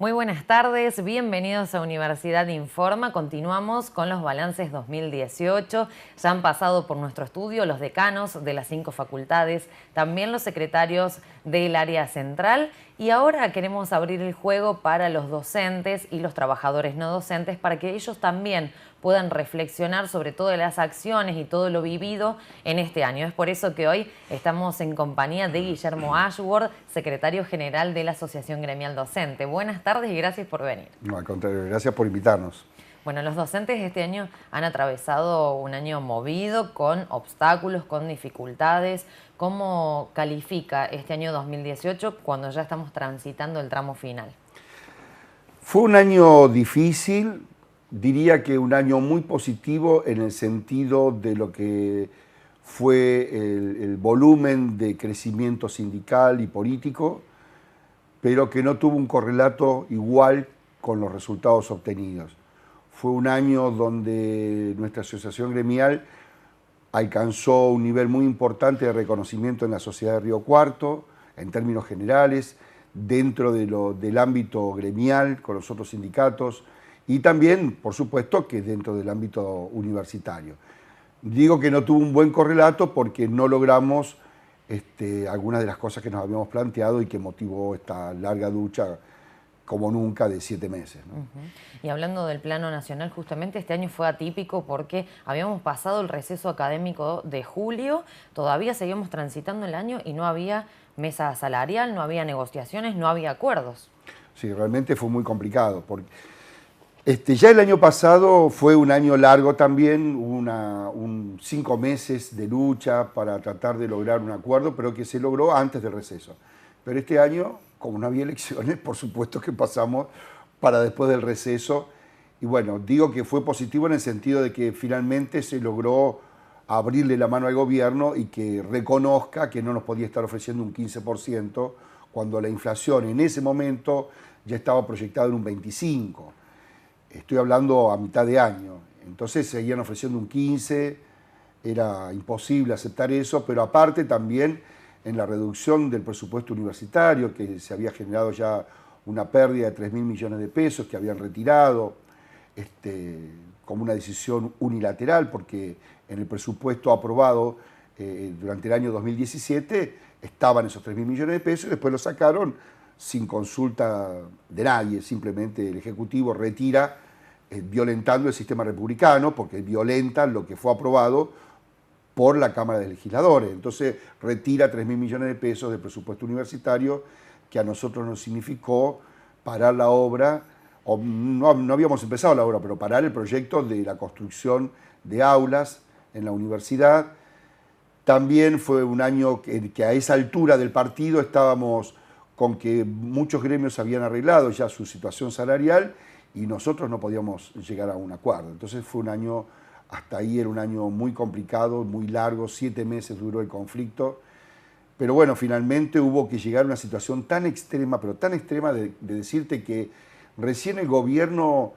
Muy buenas tardes, bienvenidos a Universidad Informa. Continuamos con los balances 2018. Ya han pasado por nuestro estudio los decanos de las 5 facultades, también los secretarios del área central, y ahora queremos abrir el juego para los docentes y los trabajadores no docentes para que ellos también puedan reflexionar sobre todas las acciones y todo lo vivido en este año. Es por eso que hoy estamos en compañía de Guillermo Ashworth, secretario general de la Asociación Gremial Docente. Buenas tardes y gracias por venir. No, al contrario, gracias por invitarnos. Bueno, los docentes este año han atravesado un año movido, con obstáculos, con dificultades. ¿Cómo califica este año 2018 cuando ya estamos transitando el tramo final? Fue un año difícil, diría que un año muy positivo en el sentido de lo que fue el volumen de crecimiento sindical y político, pero que no tuvo un correlato igual con los resultados obtenidos. Fue un año donde nuestra asociación gremial alcanzó un nivel muy importante de reconocimiento en la sociedad de Río Cuarto, en términos generales, dentro del ámbito gremial, con los otros sindicatos, y también, por supuesto, que dentro del ámbito universitario. Digo que no tuvo un buen correlato porque no logramos algunas de las cosas que nos habíamos planteado y que motivó esta larga lucha como nunca de 7 meses, ¿no? Y hablando del plano nacional, justamente este año fue atípico porque habíamos pasado el receso académico de julio, todavía seguíamos transitando el año y no había mesa salarial, no había negociaciones, no había acuerdos. Sí, realmente fue muy complicado. Porque ya el año pasado fue un año largo también, 5 meses de lucha para tratar de lograr un acuerdo, pero que se logró antes del receso. Pero este año, como no había elecciones, por supuesto que pasamos para después del receso. Y bueno, digo que fue positivo en el sentido de que finalmente se logró abrirle la mano al gobierno y que reconozca que no nos podía estar ofreciendo un 15% cuando la inflación en ese momento ya estaba proyectada en un 25%. Estoy hablando a mitad de año. Entonces seguían ofreciendo un 15%, era imposible aceptar eso, pero aparte también en la reducción del presupuesto universitario, que se había generado ya una pérdida de 3.000 millones de pesos que habían retirado como una decisión unilateral, porque en el presupuesto aprobado durante el año 2017 estaban esos 3.000 millones de pesos y después lo sacaron sin consulta de nadie, simplemente el Ejecutivo retira violentando el sistema republicano, porque violenta lo que fue aprobado por la Cámara de Legisladores. Entonces retira 3.000 millones de pesos del presupuesto universitario, que a nosotros nos significó parar la obra, o no habíamos empezado la obra, pero parar el proyecto de la construcción de aulas en la universidad. También fue un año que a esa altura del partido estábamos con que muchos gremios habían arreglado ya su situación salarial y nosotros no podíamos llegar a un acuerdo. Entonces fue un año, hasta ahí era un año muy complicado, muy largo, 7 meses duró el conflicto. Pero bueno, finalmente hubo que llegar a una situación tan extrema, pero tan extrema de decirte que recién el gobierno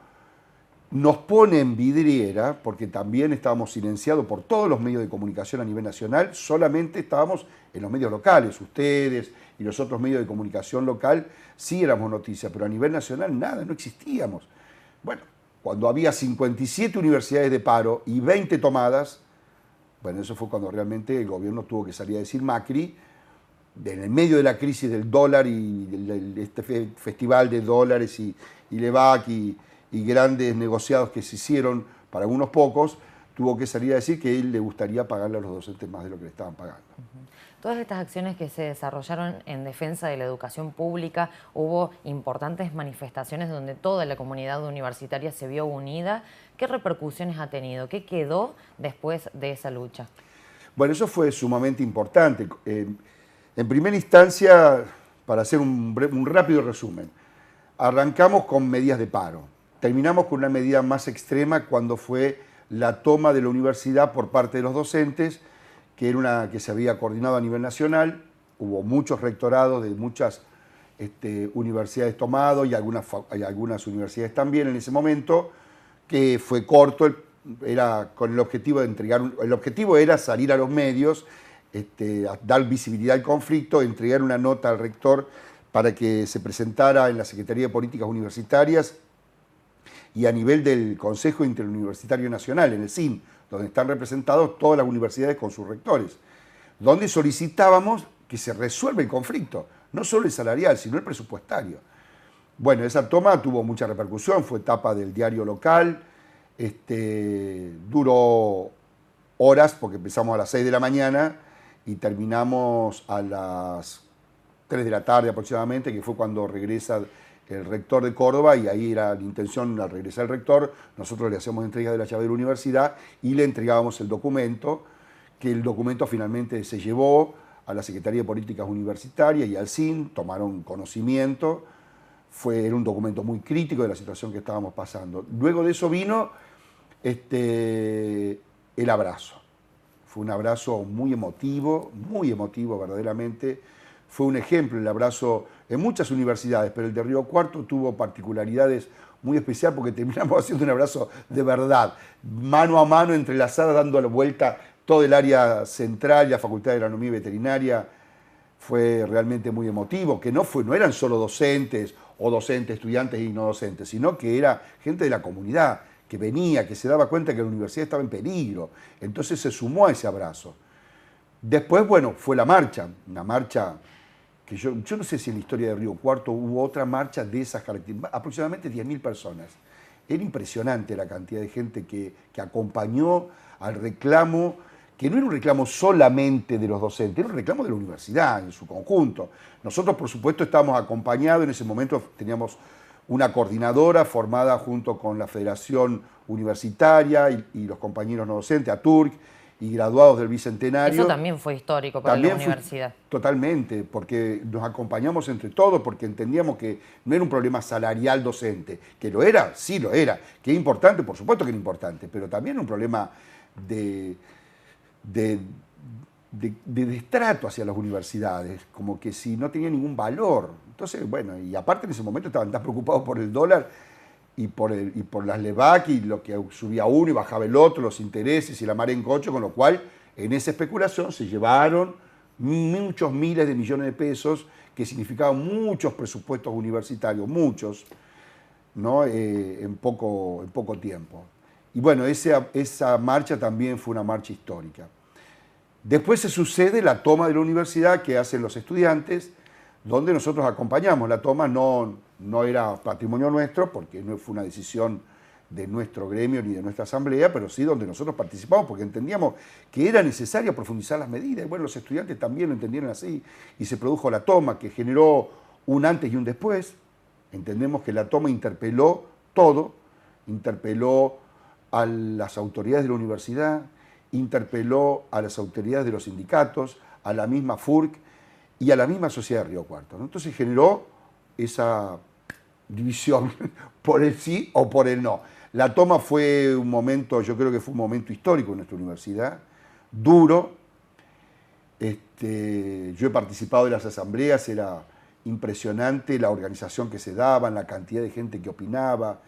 nos pone en vidriera, porque también estábamos silenciados por todos los medios de comunicación a nivel nacional, solamente estábamos en los medios locales, ustedes y los otros medios de comunicación local, sí éramos noticias, pero a nivel nacional nada, no existíamos. Bueno, cuando había 57 universidades de paro y 20 tomadas, bueno, eso fue cuando realmente el gobierno tuvo que salir a decir Macri, en el medio de la crisis del dólar y este festival de dólares y Levac y grandes negociados que se hicieron para unos pocos, tuvo que salir a decir que él le gustaría pagarle a los docentes más de lo que le estaban pagando. Todas estas acciones que se desarrollaron en defensa de la educación pública, hubo importantes manifestaciones donde toda la comunidad universitaria se vio unida. ¿Qué repercusiones ha tenido? ¿Qué quedó después de esa lucha? Bueno, eso fue sumamente importante. En primera instancia, para hacer un rápido resumen, arrancamos con medidas de paro. Terminamos con una medida más extrema cuando fue la toma de la universidad por parte de los docentes, que era una que se había coordinado a nivel nacional. Hubo muchos rectorados de muchas universidades tomados y algunas universidades también en ese momento, que fue corto, era con el objetivo de entregar, el objetivo era salir a los medios, a dar visibilidad al conflicto, entregar una nota al rector para que se presentara en la Secretaría de Políticas Universitarias y a nivel del Consejo Interuniversitario Nacional, en el CIN, donde están representados todas las universidades con sus rectores, donde solicitábamos que se resuelva el conflicto, no solo el salarial, sino el presupuestario. Bueno, esa toma tuvo mucha repercusión, fue tapa del diario local, duró horas porque empezamos a las 6 de la mañana y terminamos a las 3 de la tarde aproximadamente, que fue cuando regresa el rector de Córdoba, y ahí era la intención, al regresar el rector, nosotros le hacemos entrega de la llave de la universidad y le entregábamos el documento, que el documento finalmente se llevó a la Secretaría de Políticas Universitarias y al CIN, tomaron conocimiento, era un documento muy crítico de la situación que estábamos pasando. Luego de eso vino el abrazo. Fue un abrazo muy emotivo verdaderamente. Fue un ejemplo el abrazo en muchas universidades, pero el de Río Cuarto tuvo particularidades muy especiales porque terminamos haciendo un abrazo de verdad, mano a mano, entrelazada, dando la vuelta todo el área central, la Facultad de Agronomía y Veterinaria. Fue realmente muy emotivo, que no eran solo docentes o docentes, estudiantes y no docentes, sino que era gente de la comunidad que venía, que se daba cuenta que la universidad estaba en peligro. Entonces se sumó a ese abrazo. Después, bueno, fue la marcha, una marcha que yo no sé si en la historia de Río Cuarto hubo otra marcha de esas características, aproximadamente 10.000 personas. Era impresionante la cantidad de gente que acompañó al reclamo, que no era un reclamo solamente de los docentes, era un reclamo de la universidad en su conjunto. Nosotros, por supuesto, estábamos acompañados, en ese momento teníamos una coordinadora formada junto con la Federación Universitaria y los compañeros no docentes, ATURC, y graduados del Bicentenario. Eso también fue histórico para la universidad. Totalmente, porque nos acompañamos entre todos, porque entendíamos que no era un problema salarial docente, que lo era, sí lo era, que es importante, por supuesto que era importante, pero también un problema de destrato hacia las universidades, como que si no tenía ningún valor. Entonces, bueno, y aparte en ese momento estaban tan preocupados por el dólar y por las LEVAC y lo que subía uno y bajaba el otro, los intereses y la mar en coche, con lo cual en esa especulación se llevaron muchos miles de millones de pesos, que significaban muchos presupuestos universitarios, muchos, ¿no? en poco tiempo. Y bueno, esa marcha también fue una marcha histórica. Después se sucede la toma de la universidad que hacen los estudiantes, donde nosotros acompañamos. La toma no era patrimonio nuestro, porque no fue una decisión de nuestro gremio ni de nuestra asamblea, pero sí donde nosotros participamos, porque entendíamos que era necesario profundizar las medidas. Y bueno, los estudiantes también lo entendieron así, y se produjo la toma, que generó un antes y un después. Entendemos que la toma interpeló todo, interpeló a las autoridades de la universidad, interpeló a las autoridades de los sindicatos, a la misma FURC y a la misma sociedad de Río Cuarto, ¿no? Entonces generó esa división por el sí o por el no. La toma fue un momento, yo creo que fue un momento histórico en nuestra universidad, duro. Yo he participado de las asambleas, era impresionante la organización que se daba, la cantidad de gente que opinaba.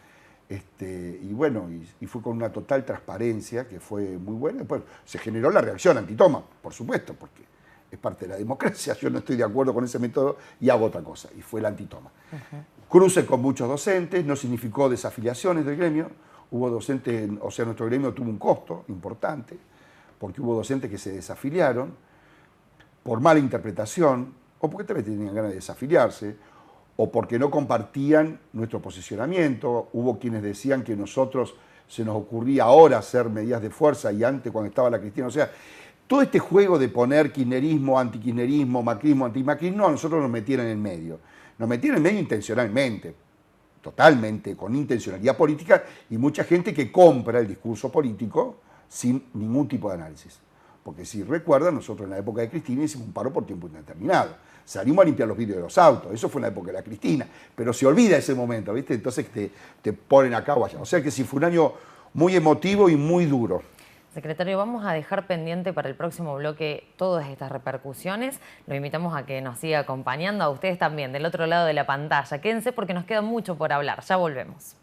Y bueno, y fue con una total transparencia que fue muy buena. Después se generó la reacción antitoma, por supuesto, porque es parte de la democracia. Yo no estoy de acuerdo con ese método y hago otra cosa, y fue la antitoma. Cruce con muchos docentes, no significó desafiliaciones del gremio. Hubo docentes, o sea, nuestro gremio tuvo un costo importante, porque hubo docentes que se desafiliaron por mala interpretación, o porque también tenían ganas de desafiliarse, o porque no compartían nuestro posicionamiento. Hubo quienes decían que nosotros se nos ocurría ahora hacer medidas de fuerza y antes cuando estaba la Cristina. O sea, todo este juego de poner kirchnerismo, antikirchnerismo, macrismo, antimacrismo, a nosotros nos metieron en el medio. Nos metieron en el medio intencionalmente, totalmente, con intencionalidad política, y mucha gente que compra el discurso político sin ningún tipo de análisis. Porque si recuerdan, nosotros en la época de Cristina hicimos un paro por tiempo indeterminado. Salimos a limpiar los vidrios de los autos, eso fue en la época de la Cristina, pero se olvida ese momento, ¿viste? Entonces te ponen acá o allá. O sea que sí, fue un año muy emotivo y muy duro. Secretario, vamos a dejar pendiente para el próximo bloque todas estas repercusiones. Lo invitamos a que nos siga acompañando, a ustedes también, del otro lado de la pantalla. Quédense porque nos queda mucho por hablar. Ya volvemos.